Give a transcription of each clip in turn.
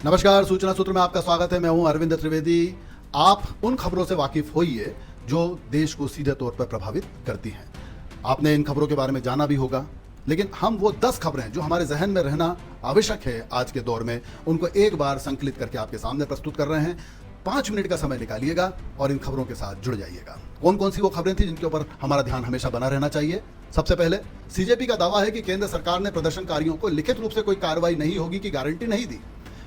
नमस्कार, सूचना सूत्र में आपका स्वागत है। मैं हूं अरविंद त्रिवेदी। आप उन खबरों से वाकिफ होइए जो देश को सीधे तौर पर प्रभावित करती हैं। आपने इन खबरों के बारे में जाना भी होगा, लेकिन हम वो 10 खबरें जो हमारे जहन में रहना आवश्यक है आज के दौर में, उनको एक बार संकलित करके आपके सामने प्रस्तुत कर रहे हैं। 5 मिनट का समय निकालिएगा और इन खबरों के साथ जुड़ जाइएगा। कौन कौन सी वो खबरें थी जिनके ऊपर हमारा ध्यान हमेशा बना रहना चाहिए? सबसे पहले, सीजेपी का दावा है कि केंद्र सरकार ने प्रदर्शनकारियों को लिखित रूप से कोई कार्रवाई नहीं होगी की गारंटी नहीं दी।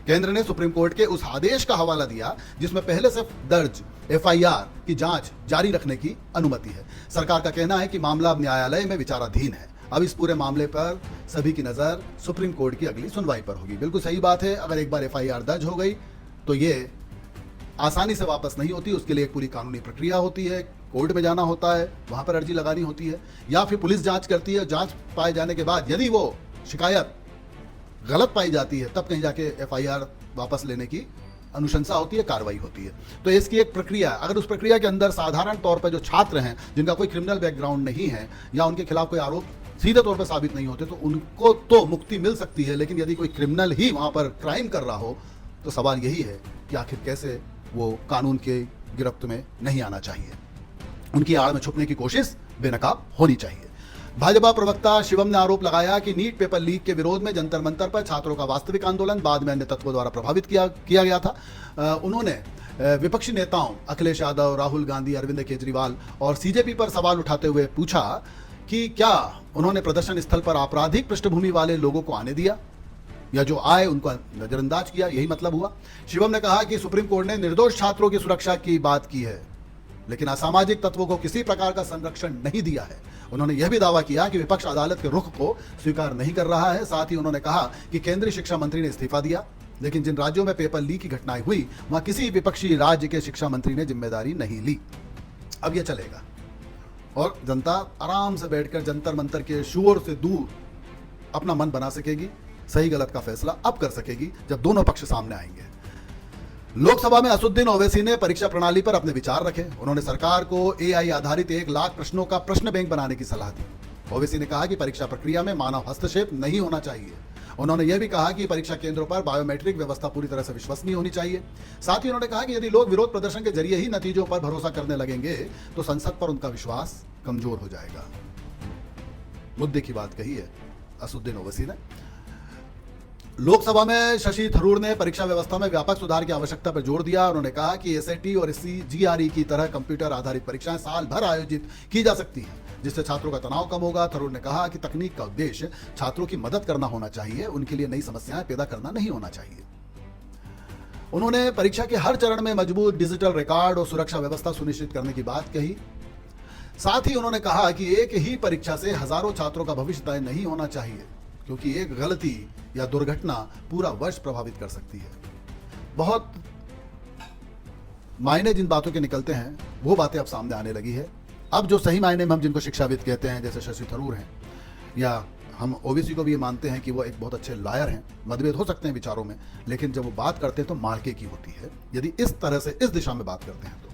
केंद्र ने सुप्रीम कोर्ट के उस आदेश का हवाला दिया जिसमें पहले से दर्ज एफआईआर की जांच जारी रखने की अनुमति है। सरकार का कहना है कि मामला अब न्यायालय में विचाराधीन है। अब इस पूरे मामले पर सभी की नजर सुप्रीम कोर्ट की अगली सुनवाई पर होगी। बिल्कुल सही बात है। अगर एक बार एफआईआर दर्ज हो गई तो ये आसानी से वापस नहीं होती। उसके लिए एक पूरी कानूनी प्रक्रिया होती है, कोर्ट में जाना होता है, वहां पर अर्जी लगानी होती है, या फिर पुलिस जांच करती है। जांच पाए जाने के बाद यदि वो शिकायत गलत पाई जाती है तब कहीं जाके एफआईआर वापस लेने की अनुशंसा होती है, कार्रवाई होती है। तो इसकी एक प्रक्रिया, अगर उस प्रक्रिया के अंदर साधारण तौर पर जो छात्र हैं जिनका कोई क्रिमिनल बैकग्राउंड नहीं है या उनके खिलाफ कोई आरोप सीधे तौर पर साबित नहीं होते तो उनको तो मुक्ति मिल सकती है। लेकिन यदि कोई क्रिमिनल ही वहां पर क्राइम कर रहा हो तो सवाल यही है कि आखिर कैसे वो कानून के गिरफ्त में नहीं आना चाहिए। उनकी आड़ में छुपने की कोशिश बेनकाब होनी चाहिए। भाजपा प्रवक्ता शिवम ने आरोप लगाया कि नीट पेपर लीक के विरोध में जंतर मंतर पर छात्रों का वास्तविक आंदोलन बाद में अन्य तत्वों द्वारा प्रभावित किया गया था। उन्होंने विपक्षी नेताओं अखिलेश यादव, राहुल गांधी, अरविंद केजरीवाल और सीजेपी पर सवाल उठाते हुए पूछा कि क्या उन्होंने प्रदर्शन स्थल पर आपराधिक पृष्ठभूमि वाले लोगों को आने दिया या जो आए उनको नजरअंदाज किया? यही मतलब हुआ। शिवम ने कहा कि सुप्रीम कोर्ट ने निर्दोष छात्रों की सुरक्षा की बात की है लेकिन असामाजिक तत्वों को किसी प्रकार का संरक्षण नहीं दिया है। उन्होंने यह भी दावा किया कि विपक्ष अदालत के रुख को स्वीकार नहीं कर रहा है। साथ ही उन्होंने कहा कि केंद्रीय शिक्षा मंत्री ने इस्तीफा दिया लेकिन जिन राज्यों में पेपर लीक की घटनाएं हुई वहां किसी विपक्षी राज्य के शिक्षा मंत्री ने जिम्मेदारी नहीं ली। अब यह चलेगा और जनता आराम से बैठकर जंतर मंतर के शोर से दूर अपना मन बना सकेगी, सही गलत का फैसला अब कर सकेगी जब दोनों पक्ष सामने आएंगे। लोकसभा में असदुद्दीन ओवैसी ने परीक्षा प्रणाली पर अपने विचार रखे। उन्होंने सरकार को एआई आधारित 1 लाख प्रश्नों का प्रश्न बैंक बनाने की सलाह दी। ओवैसी ने कहा कि परीक्षा प्रक्रिया में मानव हस्तक्षेप नहीं होना चाहिए। उन्होंने यह भी कहा कि परीक्षा केंद्रों पर बायोमेट्रिक व्यवस्था पूरी तरह से विश्वसनीय होनी चाहिए। साथ ही उन्होंने कहा कि यदि लोग विरोध प्रदर्शन के जरिए ही नतीजों पर भरोसा करने लगेंगे तो संसद पर उनका विश्वास कमजोर हो जाएगा। मुद्दे की बात कही है असदुद्दीन ओवैसी ने। लोकसभा में शशि थरूर ने परीक्षा व्यवस्था में व्यापक सुधार की आवश्यकता पर जोर दिया। उन्होंने कहा कि एसएटी और जीआरई की तरह कंप्यूटर आधारित परीक्षाएं साल भर आयोजित की जा सकती हैं जिससे छात्रों का तनाव कम होगा। थरूर ने कहा कि तकनीक का उद्देश्य छात्रों की मदद करना होना चाहिए, उनके लिए नई समस्याएं पैदा करना नहीं होना चाहिए। उन्होंने परीक्षा के हर चरण में मजबूत डिजिटल रिकॉर्ड और सुरक्षा व्यवस्था सुनिश्चित करने की बात कही। साथ ही उन्होंने कहा कि एक ही परीक्षा से हजारों छात्रों का भविष्य तय नहीं होना चाहिए क्योंकि एक गलती या दुर्घटना पूरा वर्ष प्रभावित कर सकती है। बहुत मायने जिन बातों के निकलते हैं वो बातें अब सामने आने लगी है। अब जो सही मायने में हम जिनको शिक्षाविद कहते हैं जैसे शशि थरूर हैं या हम ओवैसी को भी ये मानते हैं कि वो एक बहुत अच्छे लायर हैं, मतभेद हो सकते हैं विचारों में, लेकिन जब वो बात करते हैं तो मार्के की होती है यदि इस तरह से इस दिशा में बात करते हैं तो।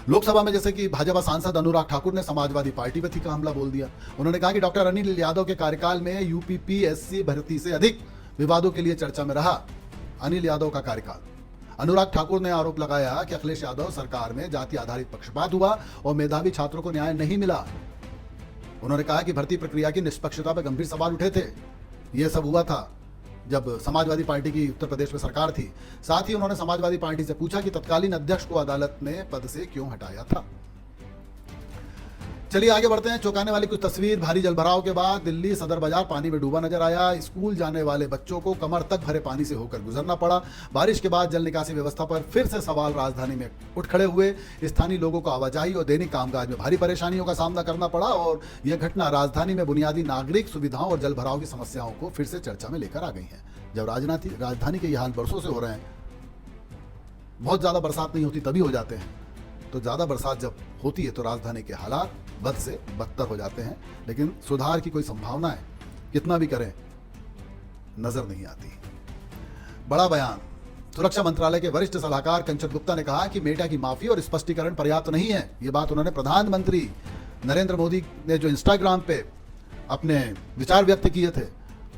लोकसभा में जैसे कि भाजपा सांसद अनुराग ठाकुर ने समाजवादी पार्टी पर तीखा हमला बोल दिया। उन्होंने कहा कि डॉक्टर अनिल यादव के कार्यकाल में यूपीपीएससी भर्ती से अधिक विवादों के लिए चर्चा में रहा अनिल यादव का कार्यकाल। अनुराग ठाकुर ने आरोप लगाया कि अखिलेश यादव सरकार में जाति आधारित पक्षपात हुआ और मेधावी छात्रों को न्याय नहीं मिला। उन्होंने कहा कि भर्ती प्रक्रिया की निष्पक्षता पर गंभीर सवाल उठे थे। यह सब हुआ था जब समाजवादी पार्टी की उत्तर प्रदेश में सरकार थी। साथ ही उन्होंने समाजवादी पार्टी से पूछा कि तत्कालीन अध्यक्ष को अदालत ने पद से क्यों हटाया था। चलिए आगे बढ़ते हैं। चौंकाने वाली कुछ तस्वीर। भारी जलभराव के बाद दिल्ली सदर बाजार पानी में डूबा नजर आया। स्कूल जाने वाले बच्चों को कमर तक भरे पानी से होकर गुजरना पड़ा। बारिश के बाद जल निकासी व्यवस्था पर फिर से सवाल राजधानी में उठ खड़े हुए। स्थानीय लोगों को आवाजाही और दैनिक कामकाज में भारी परेशानियों का सामना करना पड़ा और यह घटना राजधानी में बुनियादी नागरिक सुविधाओं और जलभराव की समस्याओं को फिर से चर्चा में लेकर आ गई है। जब राजधानी के ये हाल बरसों से हो रहे हैं, बहुत ज्यादा बरसात नहीं होती तभी हो जाते हैं, तो ज्यादा बरसात जब होती है तो राजधानी के हालात बद से बदतर हो जाते हैं। लेकिन सुधार की कोई संभावना है, कितना भी करें नजर नहीं आती। बड़ा बयान। सुरक्षा मंत्रालय के वरिष्ठ सलाहकार कंचन गुप्ता ने कहा कि मेटा की माफी और स्पष्टीकरण पर्याप्त नहीं है। ये बात उन्होंने प्रधानमंत्री नरेंद्र मोदी ने जो इंस्टाग्राम पे अपने विचार व्यक्त किए थे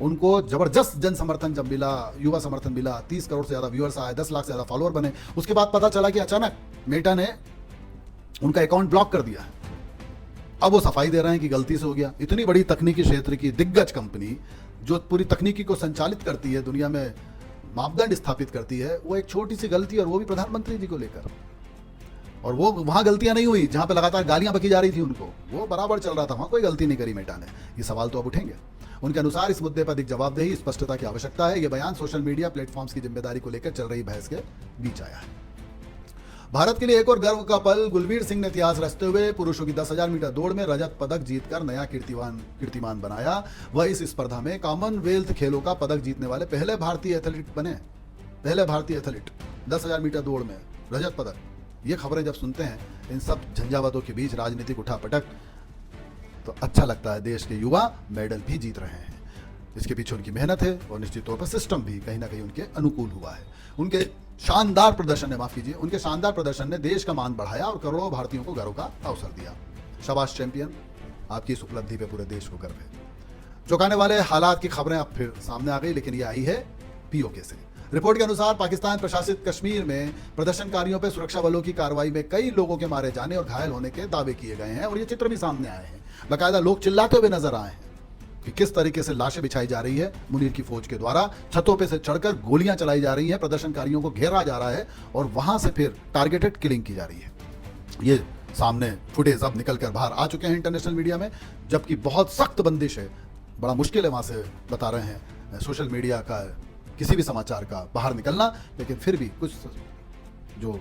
उनको जबरदस्त जन समर्थन जब मिला, युवा समर्थन मिला, 30 करोड़ से ज़्यादा व्यूअर्स आए, 10 लाख से ज़्यादा फॉलोअर बने, उसके बाद पता चला कि अचानक मेटा ने उनका अकाउंट ब्लॉक कर दिया है। अब वो सफाई दे रहे हैं कि गलती से हो गया। इतनी बड़ी तकनीकी क्षेत्र की दिग्गज कंपनी जो पूरी तकनीकी को संचालित करती है, दुनिया में मापदंड स्थापित करती है, वो एक छोटी सी गलती, और वो भी प्रधानमंत्री जी को लेकर, और वो वहां गलतियां नहीं हुई जहां पे लगातार गालियां बकी जा रही थी उनको, वो बराबर चल रहा था, वहां कोई गलती नहीं करी मेटा ने। ये सवाल तो अब उठेंगे। उनके अनुसार इस मुद्दे पर अधिक जवाबदेही, स्पष्टता की आवश्यकता है। यह बयान सोशल मीडिया प्लेटफॉर्म्स की जिम्मेदारी को लेकर चल रही बहस के बीच आया है। भारत के लिए एक और गर्व का पल, गुलबीर सिंह ने इतिहास रचते हुए पुरुषों की 10,000 मीटर दौड़ में रजत पदक जीतकर नया कीर्तिमान बनाया। वह इस स्पर्धा में कॉमनवेल्थ खेलों का पदक जीतने वाले पहले भारतीय एथलीट बने। पहले भारतीय एथलीट 10,000 मीटर दौड़ में रजत पदक। ये खबरें जब सुनते हैं इन सब झंझावातों के बीच, राजनीतिक उठापटक, तो अच्छा लगता है। देश के युवा मेडल भी जीत रहे हैं, इसके पीछे उनकी मेहनत है, और निश्चित तौर पर सिस्टम भी कहीं ना कहीं उनके अनुकूल हुआ है। उनके शानदार प्रदर्शन ने, माफ कीजिए, उनके शानदार प्रदर्शन ने देश का मान बढ़ाया और करोड़ों भारतीयों को गर्व का अवसर दिया। शाबाश चैंपियन, आपकी इस उपलब्धि पे पूरे देश को गर्व है। चौंकाने वाले हालात की खबरें अब फिर सामने आ गई, लेकिन ये आई है पीओके से। रिपोर्ट के अनुसार पाकिस्तान प्रशासित कश्मीर में प्रदर्शनकारियों पर सुरक्षा बलों की कार्रवाई में कई लोगों के मारे जाने और घायल होने के दावे किए गए हैं, और ये चित्र भी सामने आए हैं। बाकायदा लोग चिल्लाते हुए नजर आए हैं कि किस तरीके से लाशें बिछाई जा रही है मुनीर की फौज के द्वारा, छतों पे से चढ़कर गोलियां चलाई जा रही हैं, प्रदर्शनकारियों को घेरा जा रहा है और वहां से फिर टारगेटेड किलिंग की जा रही है। ये सामने फुटेज अब निकलकर बाहर आ चुके हैं इंटरनेशनल मीडिया में, जबकि बहुत सख्त बंदिश है, बड़ा मुश्किल है वहां से, बता रहे हैं, सोशल मीडिया का किसी भी समाचार का बाहर निकलना। लेकिन फिर भी कुछ जो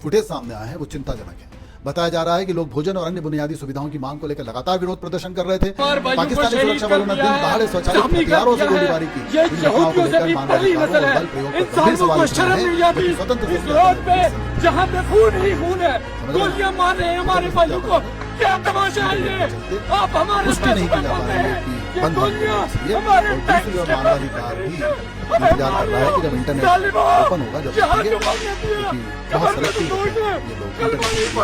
फुटेज सामने आए हैं वो चिंताजनक है। बताया जा रहा है कि लोग भोजन और अन्य बुनियादी सुविधाओं की मांग को लेकर लगातार विरोध प्रदर्शन कर रहे थे। पाकिस्तानी सुरक्षा बलों ने दिन दहाड़े स्वचालित हथियारों से गोलीबारी की। इन घटनाओं को लेकर मानवाधिकारों और बल प्रयोग पर गंभीर सवाल उठ रहे हैं। स्वतंत्र जहां पे खून ही खून है, गोलियां मार रहे हैं हमारे भाइयों को, क्या तमाशा है ये? आप हमारे पुष्टि नहीं की जा रही है कि बंद होने के लिए, और दूसरी ओर मानवाधिकार भी इंतजार कर रहा है कि जब इंटरनेट ओपन होगा, जब बहुत सेलेक्टिव ये लोग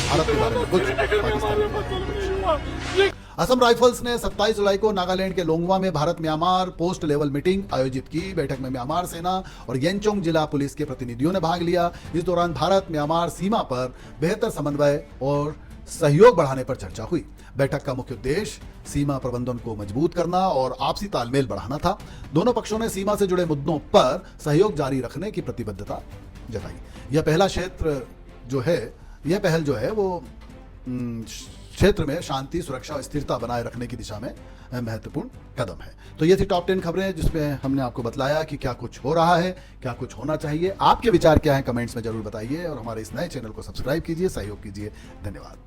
भारत के बारे में कुछ, पाकिस्तान। असम राइफल्स ने 27 जुलाई को नागालैंड के लोंगवा में Bharat Myanmar post level meeting आयोजित की। बैठक में म्यांमार सेना और येंचोंग जिला पुलिस के प्रतिनिधियों ने भाग लिया। इस दौरान भारत म्यांमार सीमा पर बेहतर समन्वय और सहयोग बढ़ाने पर चर्चा हुई। बैठक का मुख्य उद्देश्य सीमा प्रबंधन को मजबूत करना और आपसी तालमेल बढ़ाना था। दोनों पक्षों ने सीमा से जुड़े मुद्दों पर सहयोग जारी रखने की प्रतिबद्धता जताई। यह पहला क्षेत्र जो है, यह पहल जो है वो क्षेत्र में शांति, सुरक्षा और स्थिरता बनाए रखने की दिशा में महत्वपूर्ण कदम है। तो ये थी टॉप 10 खबरें, जिसमें हमने आपको बतलाया कि क्या कुछ हो रहा है, क्या कुछ होना चाहिए। आपके विचार क्या हैं, कमेंट्स में जरूर बताइए, और हमारे इस नए चैनल को सब्सक्राइब कीजिए, सहयोग कीजिए। धन्यवाद।